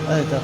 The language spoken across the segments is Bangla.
এই তো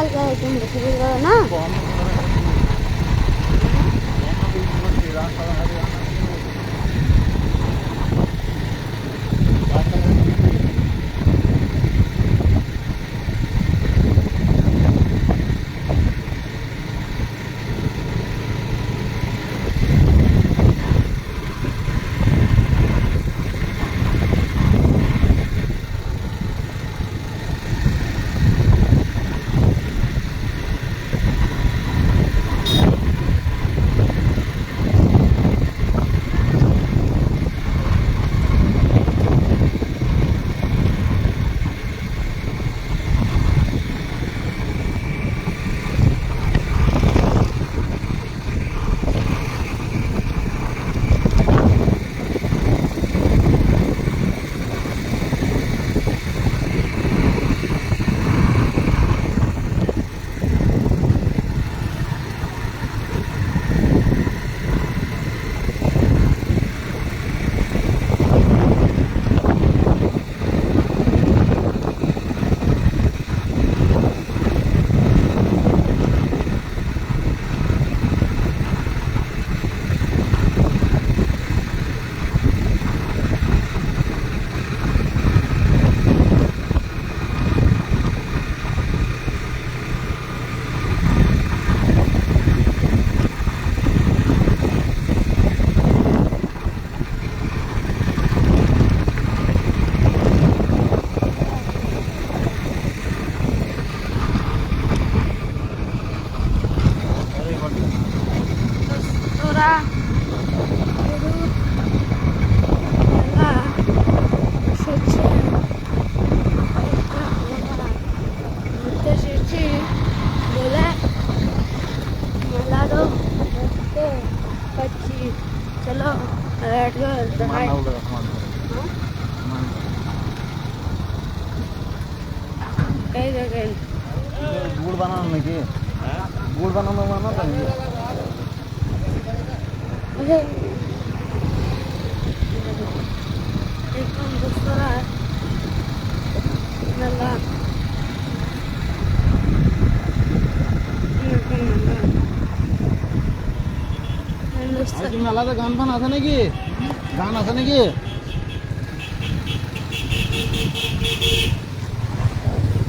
একদম বেশি বেশি করে না चलो गुड़ बनाना नाকি गुड़ बनाনো মানা তো एकदम दूसरा नल्ला তুমি আলাদা গান ফান আছে নাকি গান আছে নাকি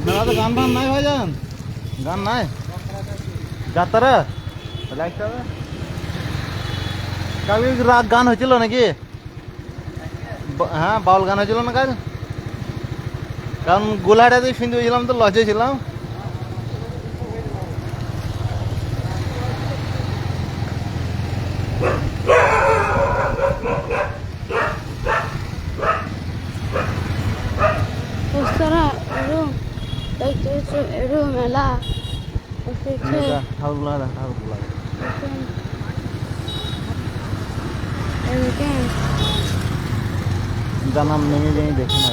মেলাতে গান ফান নাই ভাইজান গান নাই যাত্রা কালকে রাত গান হয়েছিল নাকি হ্যাঁ বাউল গান হয়েছিল না কাল কারণ গোলাহাটাতে শুনতে গেছিলাম তো লজে ছিলাম মেলা নাম নেমে যাই দেখি না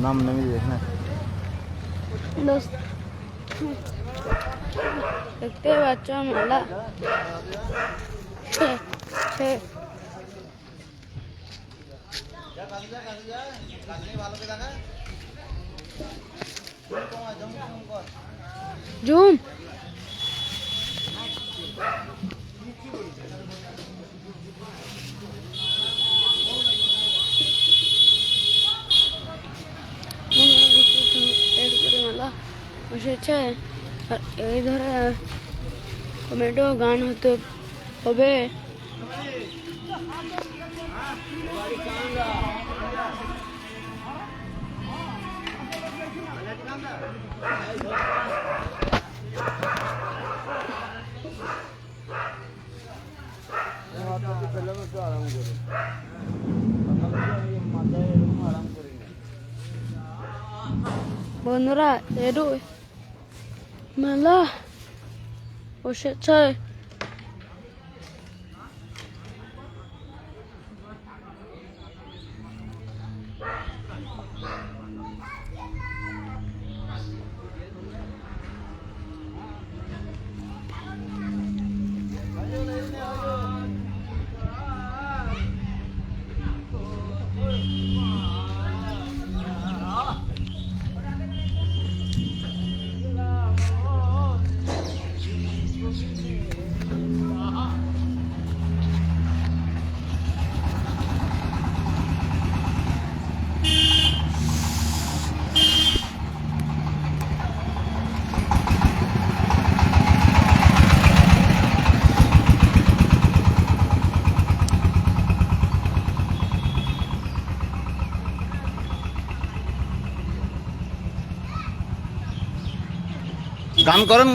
নাম নেমে দেখি না দেখতে পাচ্ছ মেলা জুম মেলা বসেছে আর এই ধরে টমেটো গান হতে হবে বন্ধুরা এরু মেলা বসেছে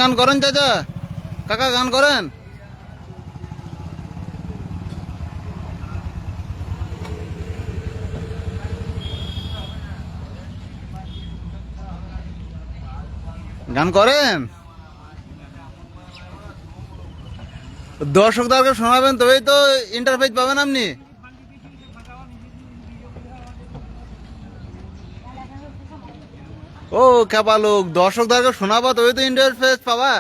গান করেন চাচা, কাকা গান করেন। গান করেন, দর্শকদেরকে শোনাবেন, তবেই তো ইন্টারফেস পাবেন আপনি। ও খেপা লোক, দর্শকদেরকে শোনাবা তবেই তো ইন্টারফেস পাবা।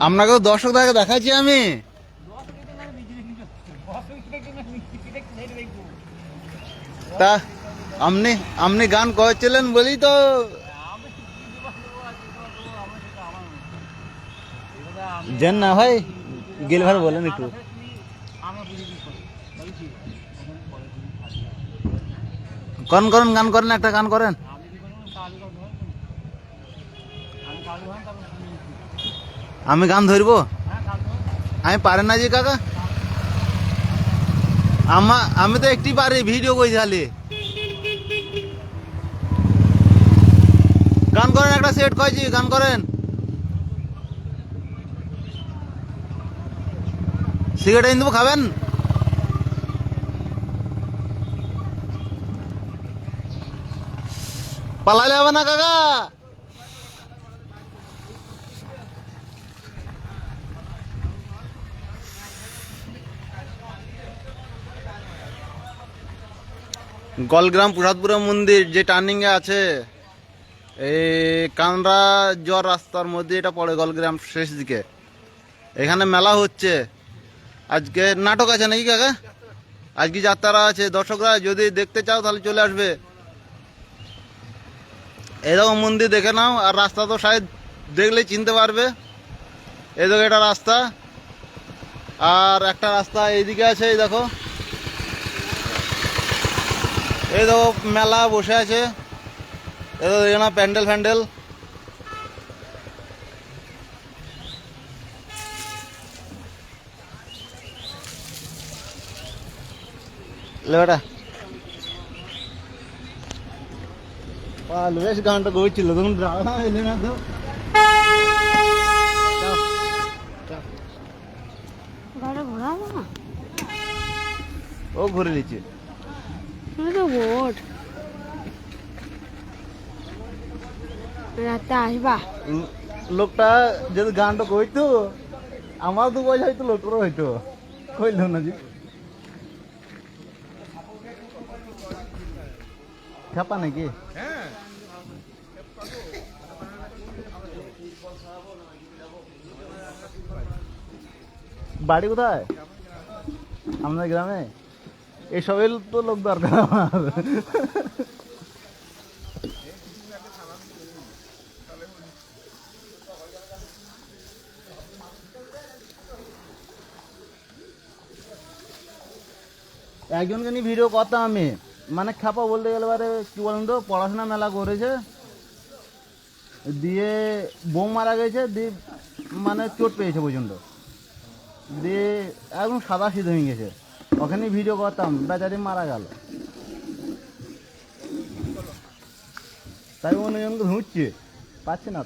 আপনাকেও দর্শকদেরকে দেখাচ্ছি আমি। তা আপনি গান করছিলেন বলি তো যেন না ভাই গেল ভাই বলেন একটু। করেন গান করেন, একটা গান করেন। আমি গান ধরবো, আমি পারেন না জি কাকা। আমি তো একটি পারি, ভিডিও কই খালি। গান করেন, একটা সেট কইছি, গান করেন। সিগারেট এনে দেবো, খাবেন? পালালে হবে না কাকা। গলগ্রাম প্রসাদপুর মন্দির যে টার্নিং এ আছে, এই কানরা জ্বর রাস্তার মধ্যে এটা পড়ে, গলগ্রাম শেষ দিকে। এখানে মেলা হচ্ছে, আজকে নাটক আছে নাকি কাকা? আজকে যাত্রা আছে, দর্শকরা যদি দেখতে চাও তাহলে চলে আসবে। এরকম মন্দির দেখে নাও, আর রাস্তা তো শায়দ দেখলেই চিনতে পারবে। এই দেখো এটা রাস্তা, আর একটা রাস্তা এইদিকে আছে, এই দেখো। এই দেখো মেলা বসে আছে, এই দেখো এখানে প্যান্ডেল ফ্যান্ডেল। লেবাটা বেশ গানটা গইছিল তখন, এলে না তো। ও ঘুরে নিচ্ছে বোট রাতে আসবা। লোকটা যদি গানটা কইতো, আমার তো পয়সা হইতো, লোকটারও হইতো, কইল না জি। খেপা নাকি? বাড়ি কোথায় আপনার গ্রামে? এসবের তো লোক দরকার আমার। একজনকে নিয়ে ভিডিও করতাম আমি, মানে খেপা বলতে গেলে বারে কি বলেন তো, পড়াশোনা মেলা করেছে, দিয়ে বউ মারা গেছে, দিয়ে মানে চোট পেয়েছে পর্যন্ত, দিয়ে একদম সাদা সিধে হয়ে গেছে। ওখানে ভিডিও করতাম, বেচারি মারা গেল। তাই অন্যজনকে ধুঁচছে, পাচ্ছে না।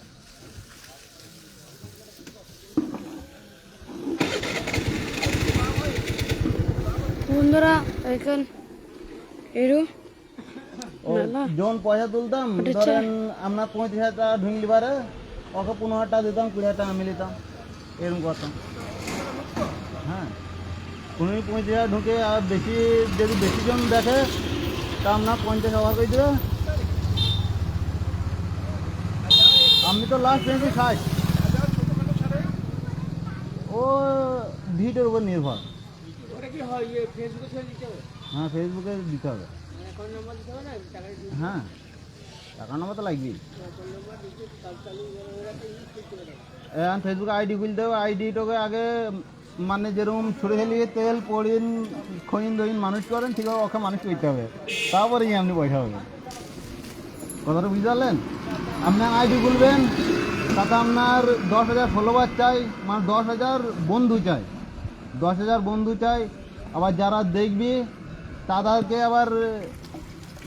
বন্ধুরা এখন এরু যখন পয়সা তুলতাম, ধরেন আমরা 35,000 টাকা ঢুকলি পারে, ওকে 15,000 টাকা দিতাম, 20,000 টাকা আমি নিতাম, এরকম করতাম। হ্যাঁ, 35,000 ঢুকে, আর বেশি যদি বেশি জন দেখে তা আমরা 50 টাকা করে দেবে। আমি তো লাস্ট পেয়েছি 60। ও ভিডিওর উপর নির্ভর। হ্যাঁ, ফেসবুকে দিতে হবে। হ্যাঁ, টাকা নম্বর তো লাগবেই। এখন ফেসবুকে আইডি খুলতে হবে, আইডিটাকে আগে মানে যেরকম ছুটে খেলিয়ে তেল পড়িন খইন দইন মানুষ করেন, ঠিকভাবে ওকে মানুষ করতে হবে, তারপরে গিয়ে আপনি পয়সা হবে। কথাটা বুঝতে পারলেন? আপনার আইডি বলবেন, তাতে আপনার 10,000 ফলোয়ার চাই, মানে 10,000 বন্ধু চাই, 10,000 বন্ধু চাই। আবার যারা দেখবি তাদেরকে আবার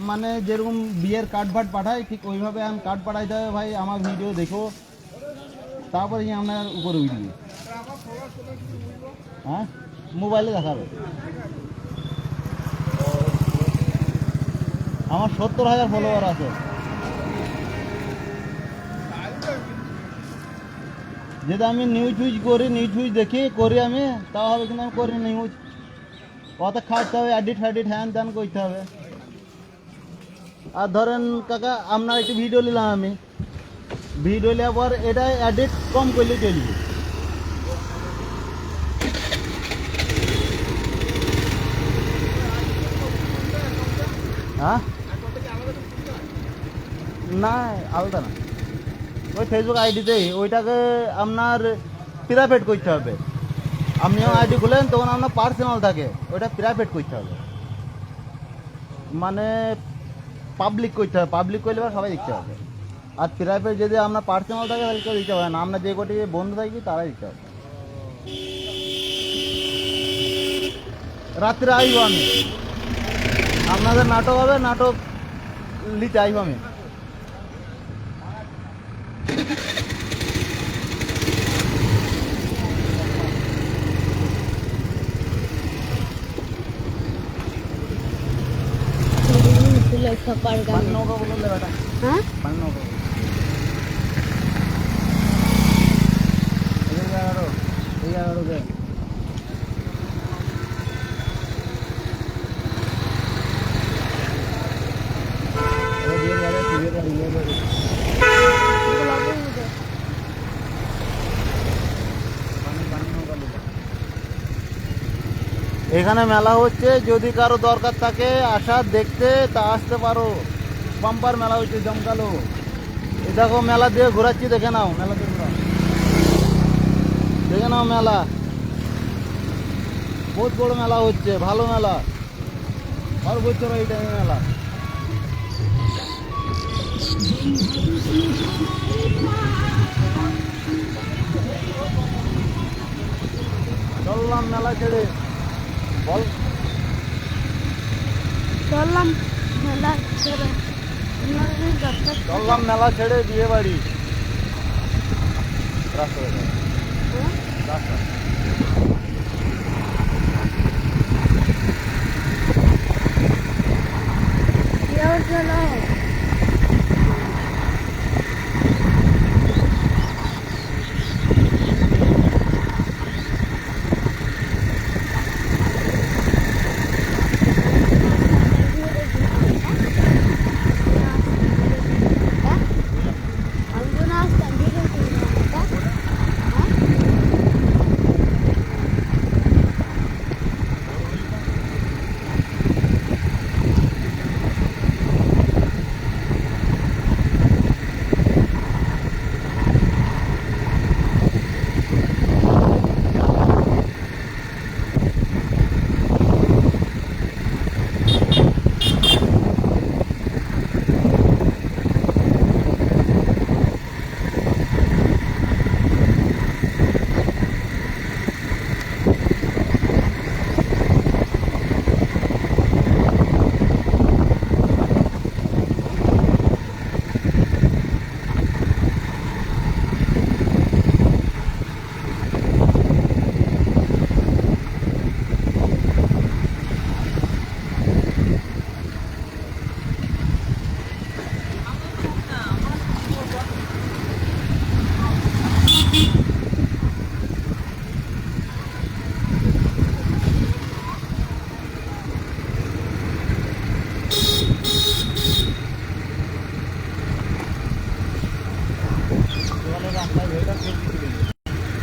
মানে যেরকম বিয়ের কার্ড ফার্ড পাঠায় ঠিক ওইভাবে আমি কার্ড পাঠাইতে হবে। ভাই আমার ভিডিও দেখো, তারপরে আপনার উপরে উঠবি। হ্যাঁ, মোবাইলে দেখাবে। আমার 70,000 ফলোয়ার আছে। যদি আমি নিউজ ফিউজ করি, নিউজ ফিউজ দেখি করি আমি, তাও হবে, কিন্তু আমি করি নিউজ। কত খাটতে হবে, এডিট ফেডিট হ্যান ত্যান করতে হবে। আর ধরেন কাকা আপনার একটু ভিডিও নিলাম আমি, ভিডিও নেওয়ার পর এটা এডিট কম করলে চলবে। হ্যাঁ, না আলাদা না, ওই ফেসবুক আইডিতেই ওইটাকে আপনার প্রাইভেট করতে হবে। আপনি যখন আইডি খুলেন তখন আপনার পার্সোনাল থাকে, ওইটা প্রাইভেট করতে হবে, মানে পাবলিক করতে হবে। পাবলিক করলে সবাই দেখতে হবে। আর প্রাইভেট যদি আপনার পার্সোনাল থাকে তাহলে কেউ দিতে হবে না, আপনার যে কটি বন্ধু থাকবে তারাই দিতে হবে। রাত্রে আসবো আমি, আপনাদের নাটক হবে, নাটক নিতে আসবো আমি। পানি নৌকা বললে বেটা, হ্যাঁ, পানি নৌকা এই 11 এখানে মেলা হচ্ছে, যদি কারো দরকার থাকে আসার দেখতে তা আসতে পারো। পাম্পার মেলা হচ্ছে জমকালো। এ দেখো মেলা দিয়ে ঘোরাচ্ছি, দেখে নাও, মেলা দিয়ে ঘোরাও, দেখে নাও মেলা। বহুত বড় মেলা হচ্ছে, ভালো মেলা, আর বছর এই টাইমে মেলা। চললাম মেলা ছেড়ে, বল চললাম মেলা ছেড়ে, চললাম মেলা ছেড়ে বিয়ে বাড়ি। রাস্তা রাস্তা চলো।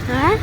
হ্যাঁ,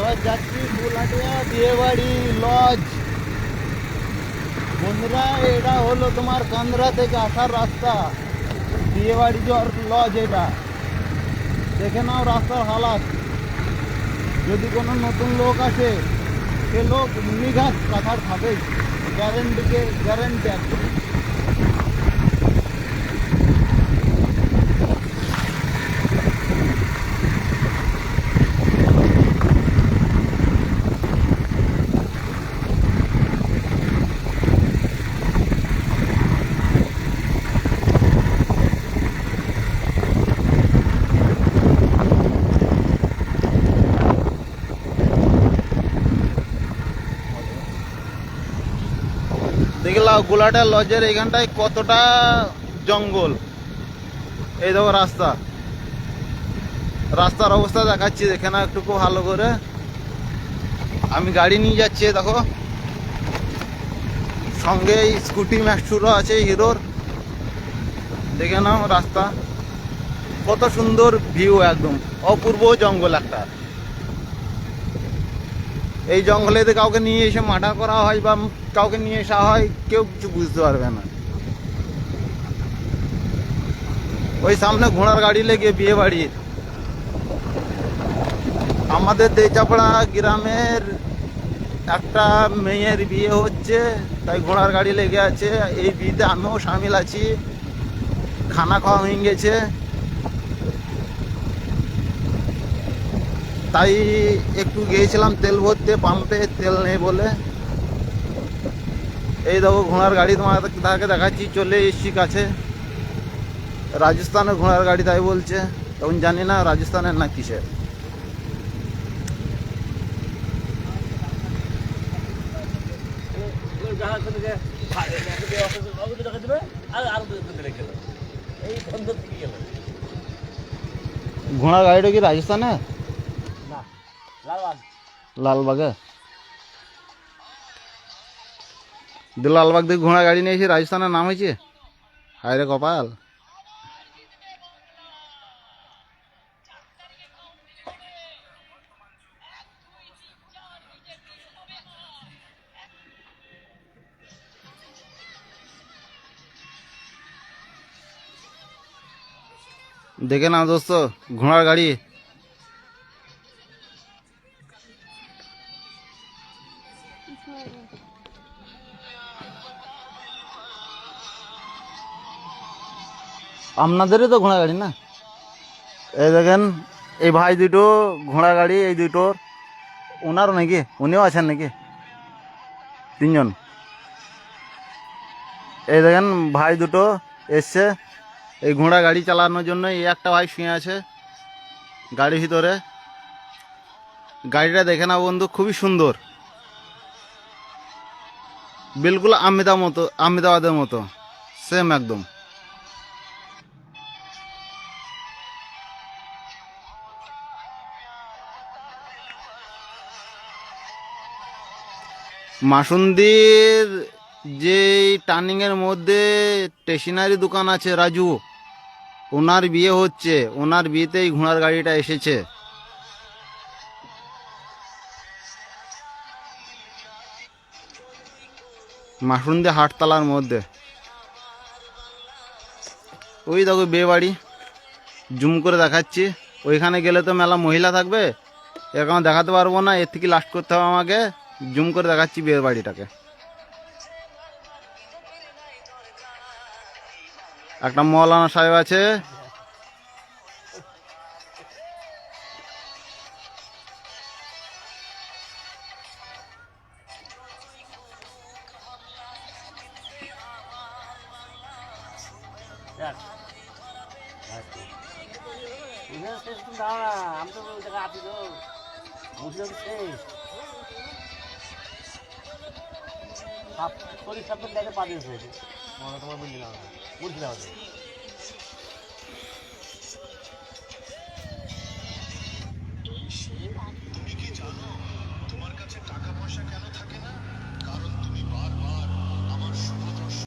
এবার যাচ্ছি ফুলহাটিয়া বিয়েবাড়ি লজ। বন্ধুরা এটা হলো তোমার কান্দ্রা থেকে আসার রাস্তা, বিয়েবাড়ি যাওয়ার লজ। এটা দেখে নাও রাস্তার হালাত। যদি কোনো নতুন লোক আসে সে লোক নিঘাত কাঁথার খাবে, গ্যারেন্টি একদম। দেখলাম গোলাটা লজের এইখানটায় কতটা জঙ্গল। এই দেখো রাস্তার অবস্থা দেখাচ্ছি, দেখে না একটু খুব ভালো করে। আমি গাড়ি নিয়ে যাচ্ছি, দেখো সঙ্গে স্কুটি ম্যাক্সুরও আছে হিরোর। দেখে নাও রাস্তা কত সুন্দর ভিউ, একদম অপূর্ব জঙ্গল একটা। এই জঙ্গলে কাউকে নিয়ে এসে মার্ডার করা হয় বা কাউকে নিয়ে আসা হয়, কেউ কিছু বুঝতে পারবে না। ওই সামনে ঘোড়ার গাড়ি লেগে বিয়ে বাড়ির, আমাদের দেচাপাড়া গ্রামের একটা মেয়ের বিয়ে হচ্ছে, তাই ঘোড়ার গাড়ি লেগে আছে। এই বিয়েতে আমিও সামিল আছি, খানা খাওয়া হয়ে গেছে, তাই একটু গিয়েছিলাম তেল ভরতে, পাম্পে তেল নেই বলে। এই দেখো ঘোড়ার গাড়ি তোমাকে দেখাচ্ছি, চলে এসছি কাছে। রাজস্থানের ঘোড়ার গাড়ি তাই বলছে, তখন জানি না রাজস্থানের না কিসের। ঘোড়ার গাড়িটা কি রাজস্থানে? লালবাগে লালবাগ থেকে ঘোড়া গাড়ি নিয়ে এসে রাজস্থানের নাম হয়েছে। হায় রে কপাল। দেখে না দোস্ত ঘোড়ার গাড়ি। আপনাদেরই তো ঘোড়া গাড়ি না? এই দেখেন এই ভাই দুটো ঘোড়া গাড়ি, এই দুটোর ওনারও নাকি, উনিও আছেন নাকি, তিনজন। এই দেখেন ভাই দুটো এসছে এই ঘোড়া গাড়ি চালানোর জন্য। এই একটা ভাই শুয়ে আছে গাড়ির ভিতরে। গাড়িটা দেখে না বন্ধু, খুবই সুন্দর, বিলকুল আহমেদাবাদের মতো সেম একদম। মাসুন্দির যে টার্নিং এর মধ্যে স্টেশনারি দোকান আছে রাজু, ওনার বিয়ে হচ্ছে, ওনার বিয়েতে এই ঘোড়ার গাড়িটা এসেছে। মাসুন্দি হাটতলার মধ্যে। ওই দেখো বিয়ে বাড়ি, জুম করে দেখাচ্ছি। ওইখানে গেলে তো মেলা মহিলা থাকবে, এরকম দেখাতে পারবো না, এর থেকে লাস্ট করতে হবে আমাকে। জুম করে দেখাচ্ছি বিয়ের বাড়িটাকে। একটা মৌলানা সাহেব আছে, তোমার বুঝলি না, বুঝলি না।